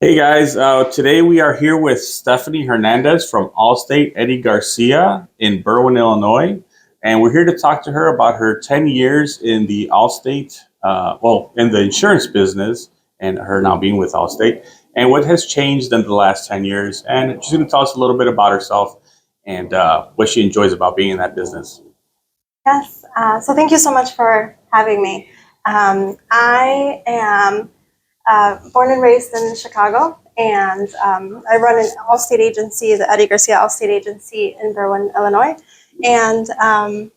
Hey guys, today we are here with Stephanie Hernandez from Allstate Eddie Garcia in Berwyn, Illinois. And we're here to talk to her about her 10 years in the Allstate, in the insurance business, and her now being with Allstate, and what has changed in the last 10 years. And she's going to tell us a little bit about herself and what she enjoys about being in that business. Yes, so thank you so much for having me. I am born and raised in Chicago, and I run an Allstate agency, the Eddie Garcia Allstate Agency in Berwyn, Illinois. And I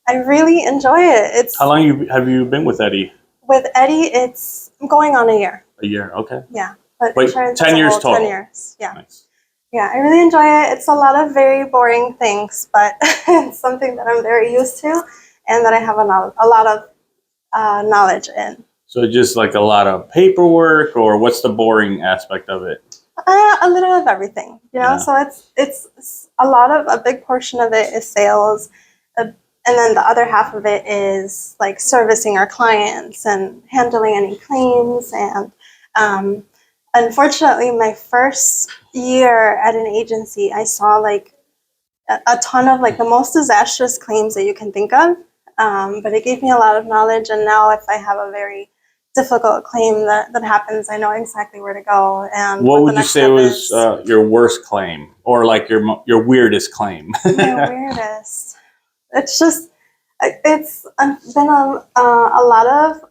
really enjoy it. How long have you been with Eddie? With Eddie, I'm going on a year. A year, okay. Yeah. But 10 years total. 10 years, yeah. Nice. Yeah, I really enjoy it. It's a lot of very boring things, but it's something that I'm very used to and that I have a lot of knowledge in. So just like a lot of paperwork, or what's the boring aspect of it? A little of everything, Yeah. So it's a big portion of it is sales, and then the other half of it is like servicing our clients and handling any claims. And unfortunately, my first year at an agency, I saw like a ton of like the most disastrous claims that you can think of. But it gave me a lot of knowledge, and now if I have a very difficult claim that happens, I know exactly where to go. And what would you say was your worst claim, or like your weirdest claim? My weirdest. It's just it's been a lot of.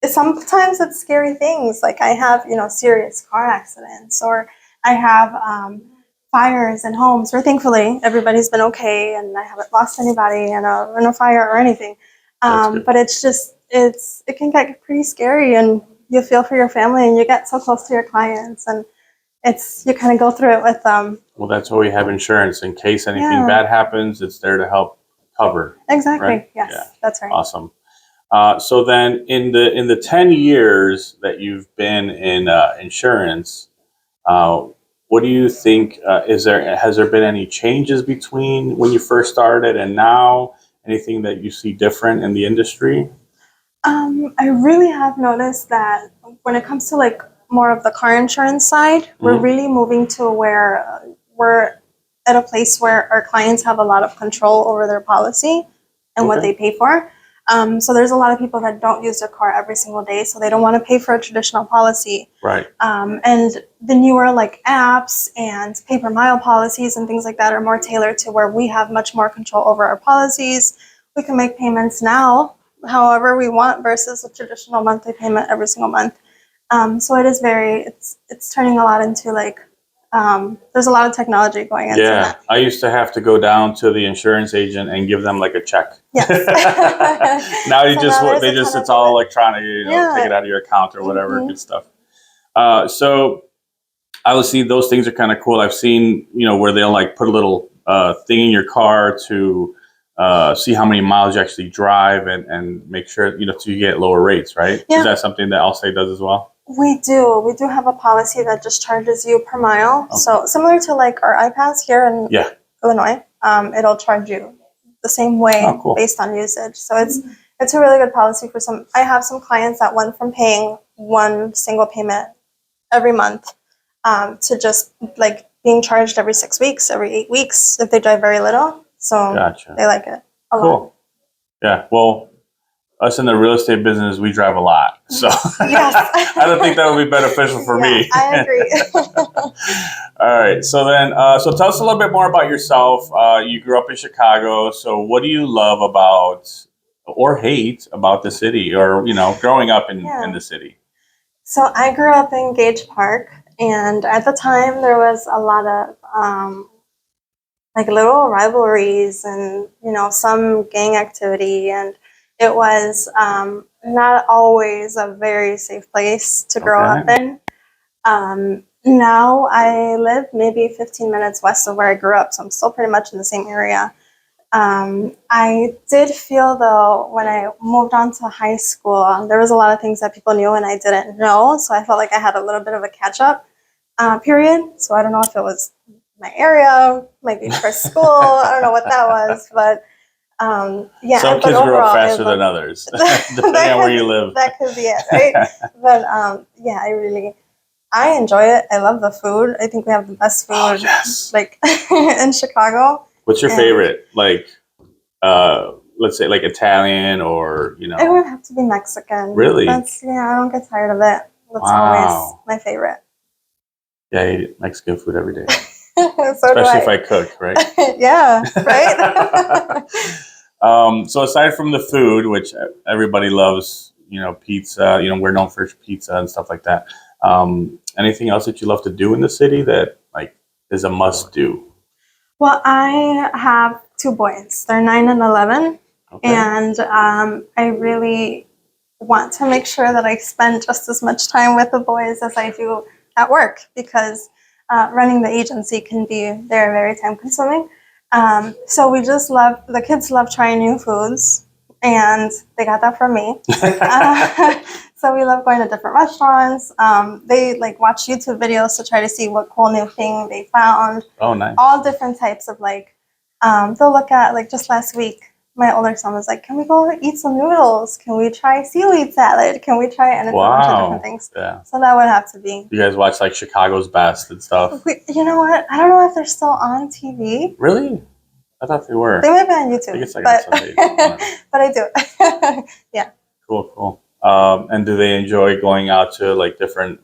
Sometimes it's scary things, like I have serious car accidents, or I have fires in homes where thankfully everybody's been okay, and I haven't lost anybody in a fire or anything. But it's just it can get pretty scary, and you feel for your family, and you get so close to your clients, and you kind of go through it with them. Well, that's why we have insurance, in case anything bad happens. It's there to help cover. Exactly. Right? Yes, Yeah. That's right. Awesome. So then, in the 10 years that you've been in insurance, what do you think? Has there been any changes between when you first started and now? Anything that you see different in the industry? I really have noticed that when it comes to like more of the car insurance side, we're really moving to where we're at a place where our clients have a lot of control over their policy and what they pay for. So there's a lot of people that don't use their car every single day, so they don't want to pay for a traditional policy. Right. And the newer like apps and pay-per mile policies and things like that are more tailored to where we have much more control over our policies. We can make payments now however we want versus a traditional monthly payment every single month. So it is it's turning a lot into like, there's a lot of technology going into that. I used to have to go down to the insurance agent and give them like a check. Yes. Now it's all electronic, take it out of your account or whatever, good stuff. So obviously those things are kind of cool. I've seen, where they'll like put a little thing in your car to see how many miles you actually drive and make sure, so you get lower rates, right? Yeah. Is that something that Allstate does as well? We do have a policy that just charges you per mile. Okay. So similar to like our iPads here in Illinois, it'll charge you the same way based on usage. So it's a really good policy for some. I have some clients that went from paying one single payment every month to just like being charged every 6 weeks, every 8 weeks if they drive very little. So they like it a lot. Yeah, well, us in the real estate business, we drive a lot. So yes. I don't think that would be beneficial for me. I agree. All right. So then, so tell us a little bit more about yourself. You grew up in Chicago. So what do you love about or hate about the city, or, growing up in the city? So I grew up in Gage Park, and at the time there was a lot of like little rivalries and, some gang activity, and it was not always a very safe place to grow up in. Now I live maybe 15 minutes west of where I grew up, so I'm still pretty much in the same area. I did feel, though, when I moved on to high school, there was a lot of things that people knew and I didn't know, so I felt like I had a little bit of a catch-up period. So I don't know if it was my area, maybe for school, I don't know what that was, but Yeah, Some but kids grow up overall, faster than others, depending on where you live. That could be it, right? But yeah, I enjoy it. I love the food. I think we have the best food, Oh, yes. like in Chicago. What's your favorite? Like, let's say like Italian or, It would have to be Mexican. Really? I don't get tired of it. That's always my favorite. Yeah, I eat Mexican food every day. So especially if I cook, right? Yeah, right? So aside from the food, which everybody loves, pizza, we're known for pizza and stuff like that. Anything else that you love to do in the city that like is a must do? Well, I have 2 boys. They're 9 and 11. Okay. And I really want to make sure that I spend just as much time with the boys as I do at work, because running the agency can be very, very time consuming. So the kids love trying new foods, and they got that from me. So we love going to different restaurants. They like watch YouTube videos to try to see what cool new thing they found. Oh, nice. All different types of they'll look at, like, just last week, my older son was like, can we go eat some noodles? Can we try seaweed salad? Can we try it? And it's a bunch of different things. Yeah. So that would have to be. You guys watch like Chicago's Best and stuff? You know what? I don't know if they're still on TV. Really? I thought they were. They might be on YouTube. I guess but I do. Yeah. Cool. And do they enjoy going out to like doing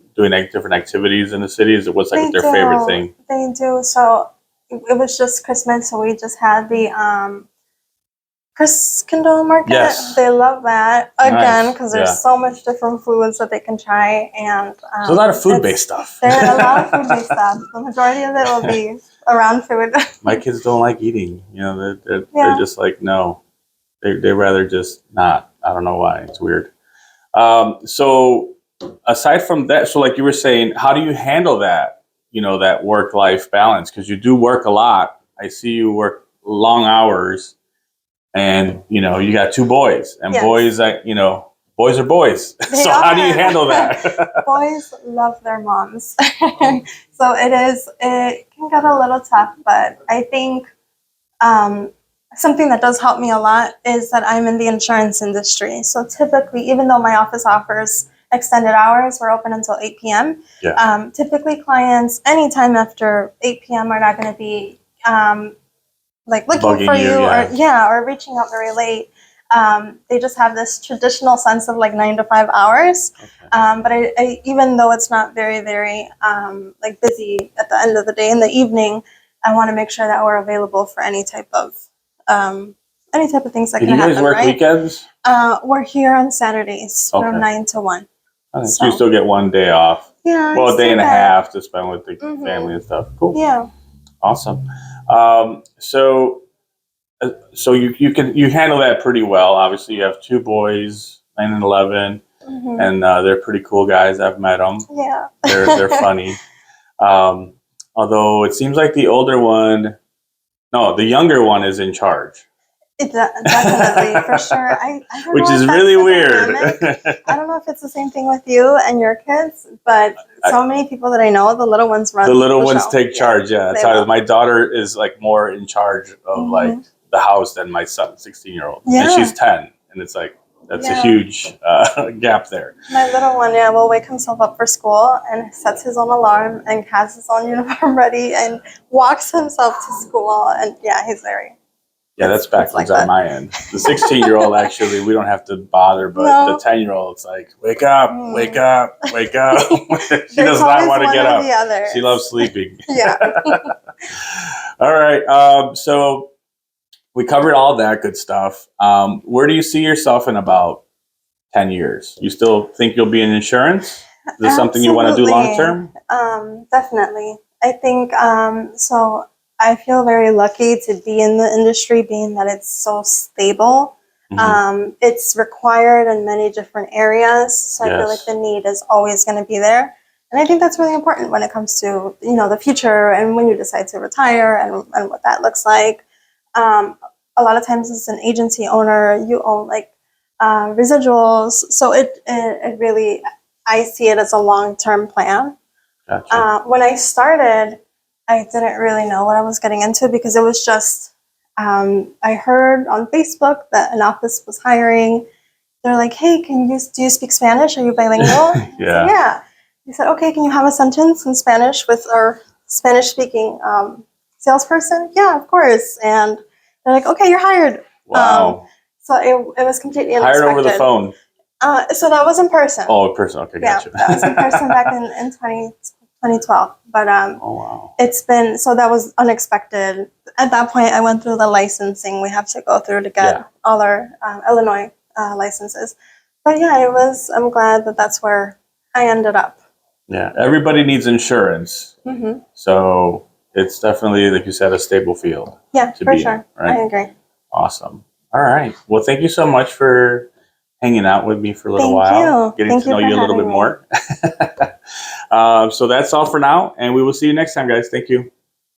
different activities in the cities? What's like their favorite thing? They do. So it was just Christmas, so we just had the Christmas market. Yes. They love that again because there's so much different foods that they can try, and so a lot of food-based stuff. There's a lot of food-based stuff. The majority of it will be around food. My kids don't like eating. They're just like, no, they rather just not. I don't know why. It's weird. So aside from that, so like you were saying, how do you handle that? That work-life balance, because you do work a lot. I see you work long hours. And, you got 2 boys, and boys, boys are boys. So how do you handle that? Boys love their moms. So it can get a little tough, but I think something that does help me a lot is that I'm in the insurance industry. So typically, even though my office offers extended hours, we're open until 8 p.m. Yeah. Typically, clients anytime after 8 p.m. are not going to be like looking bugging for you or reaching out very late. They just have this traditional sense of like 9 to 5 hours. Okay. But I even though it's not very, very like busy at the end of the day, in the evening, I want to make sure that we're available for any type of things that can happen. Do you guys work weekends? We're here on Saturdays from 9 to 1. Okay. So you still get 1 day off. Yeah. Well, a day and a half to spend with the family and stuff. Cool. Yeah. Awesome. So you handle that pretty well. Obviously, you have 2 boys, 9 and 11, and they're pretty cool guys. I've met them. Yeah, they're funny. Although it seems like the younger one is in charge. Definitely, for sure. I don't Which know is really weird. I don't know if it's the same thing with you and your kids, but so many people that I know, the little ones run. The little ones take charge. Yeah, that's how my daughter is like more in charge of like the house than my son, 16-year-old, and she's 10, and it's like that's a huge gap there. My little one, will wake himself up for school and sets his own alarm and has his own uniform ready and walks himself to school, and he's very. Yeah, that's backwards on my end. The 16-year-old, actually, we don't have to bother, but the 10-year-old, it's like, wake up, wake up, wake up. She does not want to get up. She loves sleeping. Yeah. All right. So we covered all that good stuff. Where do you see yourself in about 10 years? You still think you'll be in insurance? Is this something you want to do long term? Definitely. I think so. I feel very lucky to be in the industry, being that it's so stable. It's required in many different areas, so I feel like the need is always going to be there. And I think that's really important when it comes to, the future and when you decide to retire and what that looks like. A lot of times as an agency owner, you own like residuals. So it really, I see it as a long-term plan. Gotcha. When I started, I didn't really know what I was getting into because it was just I heard on Facebook that an office was hiring. They're like, hey, do you speak Spanish? Are you bilingual? I said, yeah. He said, okay, can you have a sentence in Spanish with our Spanish-speaking salesperson? Yeah, of course. And they're like, okay, you're hired. Wow. So it was completely unexpected. Hired over the phone. So that was in person. Oh, in person. Okay, gotcha. Yeah, that was in person back in 2012. But oh, wow. it's been, so that was unexpected. At that point, I went through the licensing we have to go through to get all our Illinois licenses. But yeah, I'm glad that that's where I ended up. Yeah, everybody needs insurance. Mm-hmm. So it's definitely, like you said, a stable field. Yeah, to for be sure. in, right? I agree. Awesome. All right. Well, thank you so much for hanging out with me for a little while. Getting to know you a little bit more. So that's all for now, and we will see you next time, guys. Thank you.